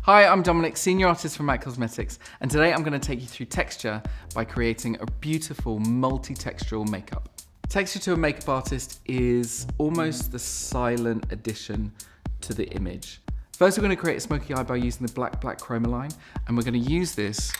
Hi, I'm Dominic, Senior Artist from MAC Cosmetics, and today I'm going to take you through texture by creating a beautiful multi-textural makeup. Texture to a makeup artist is almost the silent addition to the image. First, we're going to create a smoky eye by using the black chroma line, and we're going to use this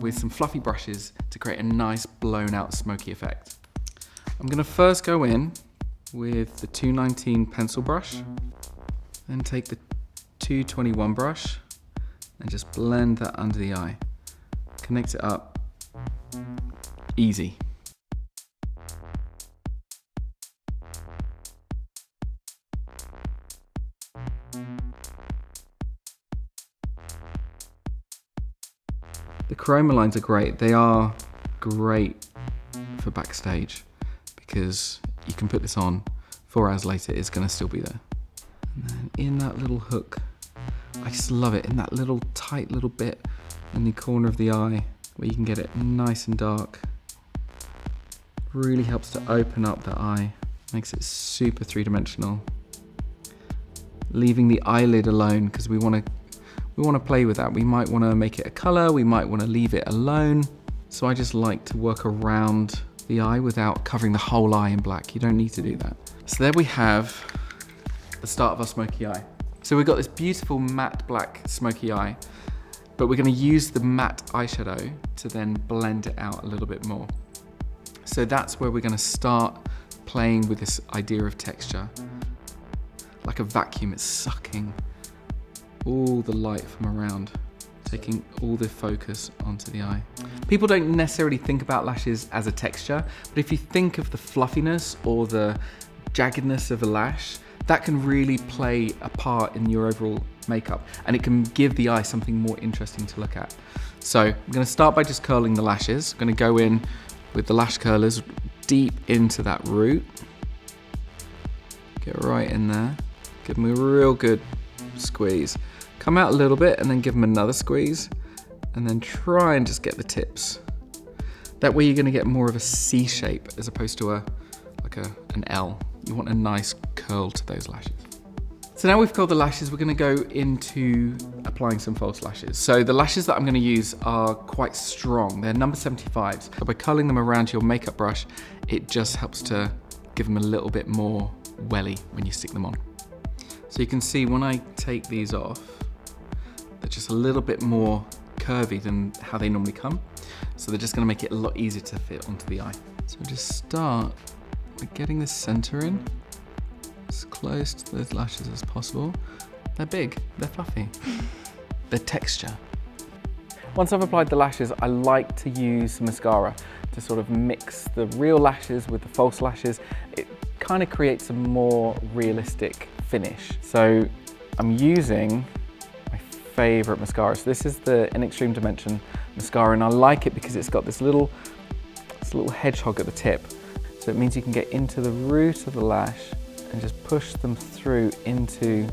with some fluffy brushes to create a nice blown out smoky effect. I'm going to first go in with the 219 pencil brush, then take the 221 brush and just blend that under the eye. Connect it up. Easy. The chroma lines are great. They are great for backstage because you can put this on 4 hours later, it's going to still be there. And then in that little hook, I just love it, in that little tight little bit in the corner of the eye where you can get it nice and dark. Really helps to open up the eye, makes it super three-dimensional. Leaving the eyelid alone because we want to play with that. We might want to make it a color, we might want to leave it alone. So I just like to work around the eye without covering the whole eye in black. You don't need to do that. So there we have the start of our smoky eye. So we've got this beautiful matte black smoky eye, but we're going to use the matte eyeshadow to then blend it out a little bit more. So that's where we're going to start playing with this idea of texture. Like a vacuum, it's sucking all the light from around, taking all the focus onto the eye. People don't necessarily think about lashes as a texture, but if you think of the fluffiness or the jaggedness of a lash, that can really play a part in your overall makeup, and it can give the eye something more interesting to look at. So I'm going to start by just curling the lashes. I'm going to go in with the lash curlers deep into that root. Get right in there. Give them a real good squeeze. Come out a little bit and then give them another squeeze, and then try and just get the tips. That way you're going to get more of a C shape as opposed to an L. You want a nice curl to those lashes. So now we've curled the lashes, we're going to go into applying some false lashes. So the lashes that I'm going to use are quite strong. They're number 75s. So by curling them around your makeup brush, it just helps to give them a little bit more welly when you stick them on. So you can see when I take these off, they're just a little bit more curvy than how they normally come. So they're just going to make it a lot easier to fit onto the eye. So just start by getting the center in as close to those lashes as possible. They're big, they're fluffy, they're texture. Once I've applied the lashes, I like to use some mascara to sort of mix the real lashes with the false lashes. It kind of creates a more realistic finish. So I'm using my favorite mascara. So this is the In Extreme Dimension mascara, and I like it because it's got this little hedgehog at the tip. So it means you can get into the root of the lash and just push them through into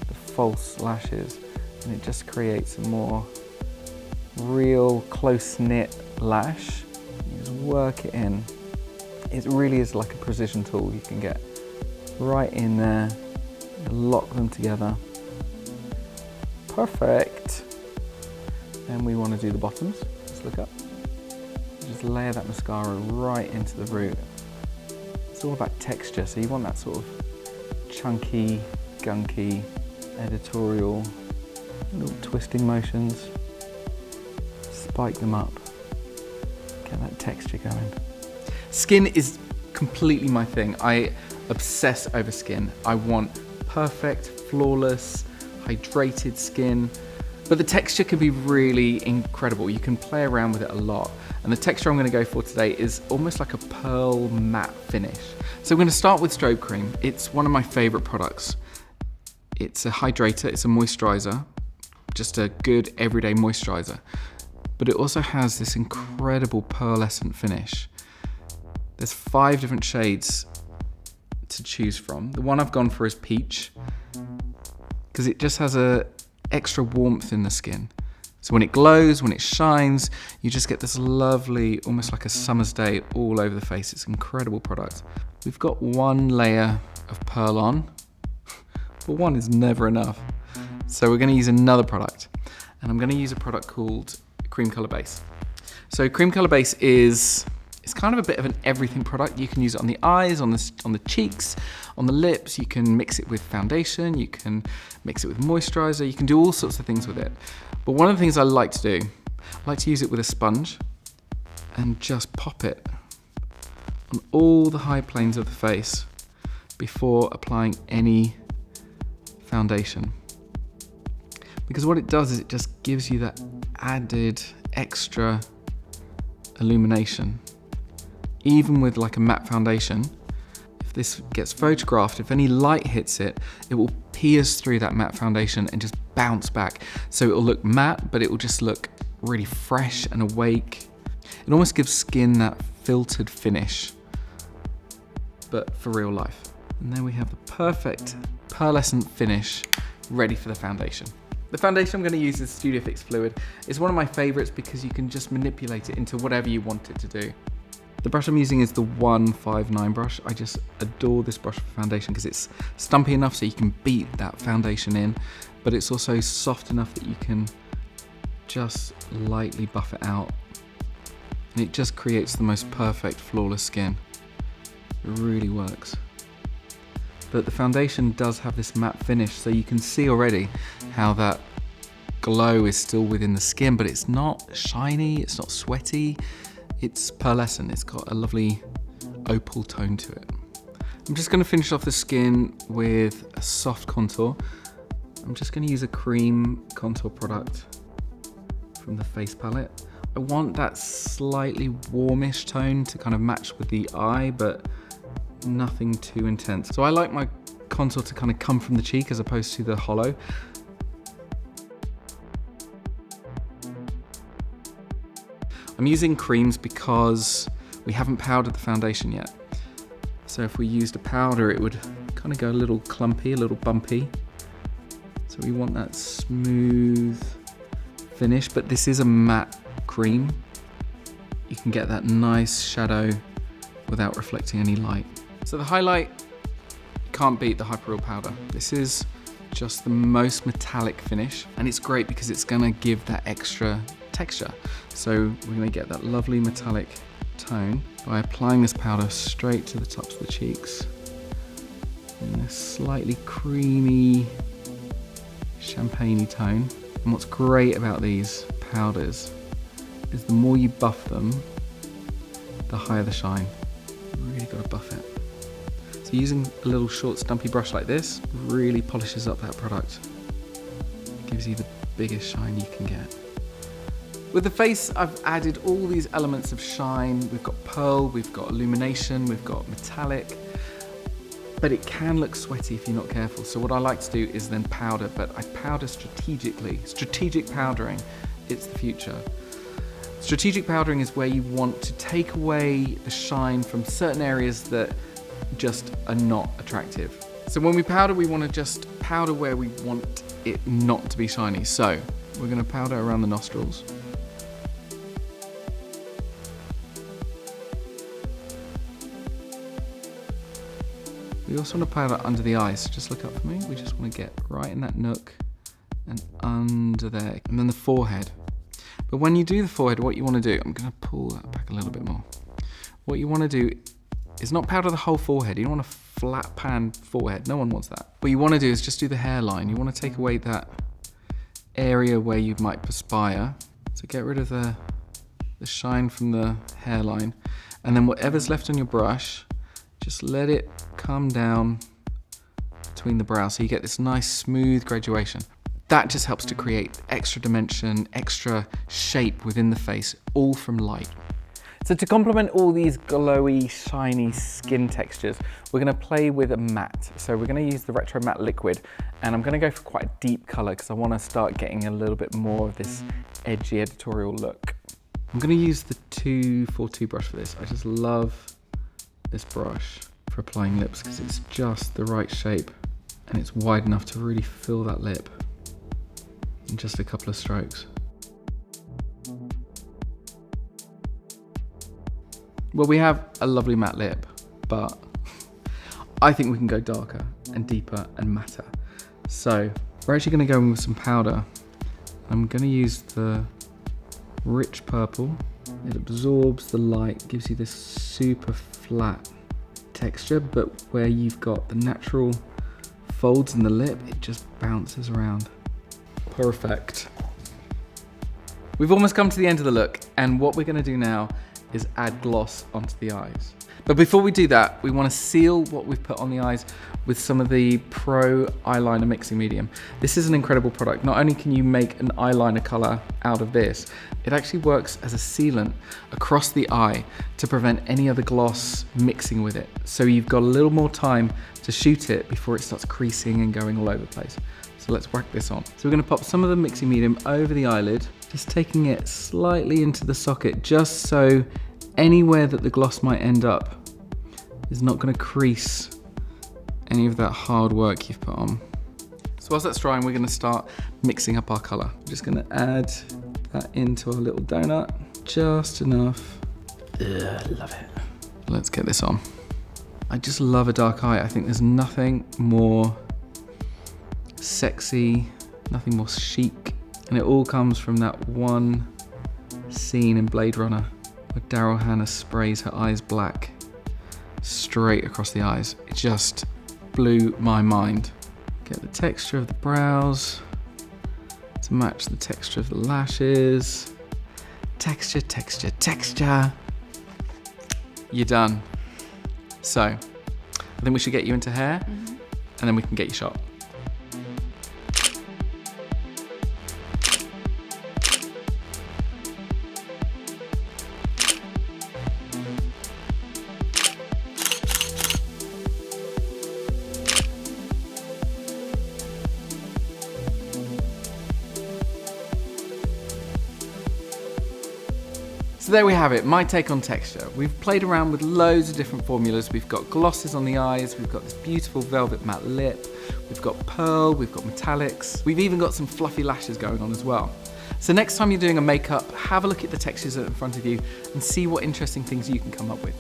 the false lashes, and it just creates a more real close-knit lash. You just work it in. It really is like a precision tool. You can get right in there, lock them together. Perfect. Then we want to do the bottoms. Just look up. Just layer that mascara right into the root. It's all about texture, so you want that sort of chunky, gunky, editorial, little twisting motions. Spike them up, get that texture going. Skin is completely my thing. I obsess over skin. I want perfect, flawless, hydrated skin. But the texture can be really incredible. You can play around with it a lot. And the texture I'm going to go for today is almost like a pearl matte finish. So I'm going to start with strobe cream. It's one of my favorite products. It's a hydrator, it's a moisturizer, just a good everyday moisturizer. But it also has this incredible pearlescent finish. There's 5 different shades to choose from. The one I've gone for is peach, because it just has a extra warmth in the skin. So when it glows, when it shines, you just get this lovely, almost like a summer's day all over the face. It's an incredible product. We've got 1 layer of pearl on, but 1 is never enough. So we're going to use another product. and I'm going to use a product called Cream Color Base. So Cream Color Base is kind of a bit of an everything product. You can use it on the eyes, on the cheeks, on the lips. You can mix it with foundation. You can mix it with moisturizer. You can do all sorts of things with it. But one of the things I like to do, I like to use it with a sponge and just pop it on all the high planes of the face before applying any foundation. Because what it does is it just gives you that added extra illumination. Even with like a matte foundation, if this gets photographed, if any light hits it, it will pierce through that matte foundation and just bounce back. So it will look matte, but it will just look really fresh and awake. It almost gives skin that filtered finish, but for real life. And then we have the perfect pearlescent finish ready for the foundation. The foundation I'm going to use is Studio Fix Fluid. It's one of my favorites because you can just manipulate it into whatever you want it to do. The brush I'm using is the 159 brush. I just adore this brush for foundation because it's stumpy enough so you can beat that foundation in, but it's also soft enough that you can just lightly buff it out. And it just creates the most perfect, flawless skin. It really works. But the foundation does have this matte finish, so you can see already how that glow is still within the skin, but it's not shiny, it's not sweaty. It's pearlescent, it's got a lovely opal tone to it. I'm just gonna finish off the skin with a soft contour. I'm just gonna use a cream contour product from the face palette. I want that slightly warmish tone to kind of match with the eye, but nothing too intense. So I like my contour to kind of come from the cheek as opposed to the hollow. I'm using creams because we haven't powdered the foundation yet. So if we used a powder, it would kind of go a little clumpy, a little bumpy. So we want that smooth finish, but this is a matte cream. You can get that nice shadow without reflecting any light. So the highlight, you can't beat the Hyper Real powder. This is just the most metallic finish, and it's great because it's gonna give that extra texture. So we're gonna get that lovely metallic tone by applying this powder straight to the tops of the cheeks in a slightly creamy, champagne-y tone. And what's great about these powders is the more you buff them, the higher the shine. You really gotta buff it. So using a little short stumpy brush like this really polishes up that product. Gives you the biggest shine you can get. With the face, I've added all these elements of shine. We've got pearl, we've got illumination, we've got metallic, but it can look sweaty if you're not careful. So what I like to do is then powder, but I powder strategically. Strategic powdering, it's the future. Strategic powdering is where you want to take away the shine from certain areas that just are not attractive. So when we powder, we want to just powder where we want it not to be shiny. So we're going to powder around the nostrils. We also want to powder under the eyes. Just look up for me. We just want to get right in that nook and under there. And then the forehead. But when you do the forehead, what you want to do, I'm going to pull that back a little bit more. What you want to do is not powder the whole forehead. You don't want a flat pan forehead. No one wants that. What you want to do is just do the hairline. You want to take away that area where you might perspire. So get rid of the shine from the hairline. And then whatever's left on your brush, just let it come down between the brows so you get this nice smooth graduation. That just helps to create extra dimension, extra shape within the face, all from light. So to complement all these glowy, shiny skin textures, we're gonna play with a matte. So we're gonna use the Retro Matte Liquid, and I'm gonna go for quite a deep color because I wanna start getting a little bit more of this edgy editorial look. I'm gonna use the 242 brush for this. I just love this brush for applying lips because it's just the right shape and it's wide enough to really fill that lip in just a couple of strokes. Well, we have a lovely matte lip, but I think we can go darker and deeper and matter. So we're actually going to go in with some powder. I'm gonna use the rich purple. It absorbs the light, gives you this super flat texture, but where you've got the natural folds in the lip, it just bounces around. Perfect. We've almost come to the end of the look, and what we're gonna do now is add gloss onto the eyes. But before we do that, we want to seal what we've put on the eyes with some of the Pro Eyeliner Mixing Medium. This is an incredible product. Not only can you make an eyeliner color out of this, it actually works as a sealant across the eye to prevent any other gloss mixing with it. So you've got a little more time to shoot it before it starts creasing and going all over the place. So let's whack this on. So we're going to pop some of the mixing medium over the eyelid, just taking it slightly into the socket, just so anywhere that the gloss might end up is not going to crease any of that hard work you've put on. So whilst that's drying, we're going to start mixing up our colour. We're just going to add that into our little donut, just enough. Ugh, love it. Let's get this on. I just love a dark eye. I think there's nothing more sexy, nothing more chic, and it all comes from that one scene in Blade Runner where Daryl Hannah sprays her eyes black straight across the eyes. It just blew my mind. Get the texture of the brows to match the texture of the lashes. Texture, texture, texture. You're done. So, I think we should get you into hair, and then we can get you shot. So there we have it, my take on texture. We've played around with loads of different formulas. We've got glosses on the eyes, we've got this beautiful velvet matte lip, we've got pearl, we've got metallics, we've even got some fluffy lashes going on as well. So next time you're doing a makeup, have a look at the textures that are in front of you and see what interesting things you can come up with.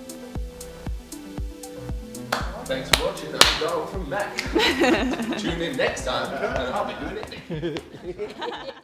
Thanks for watching. That's all from Mac. Tune in next time and I'll be doing it.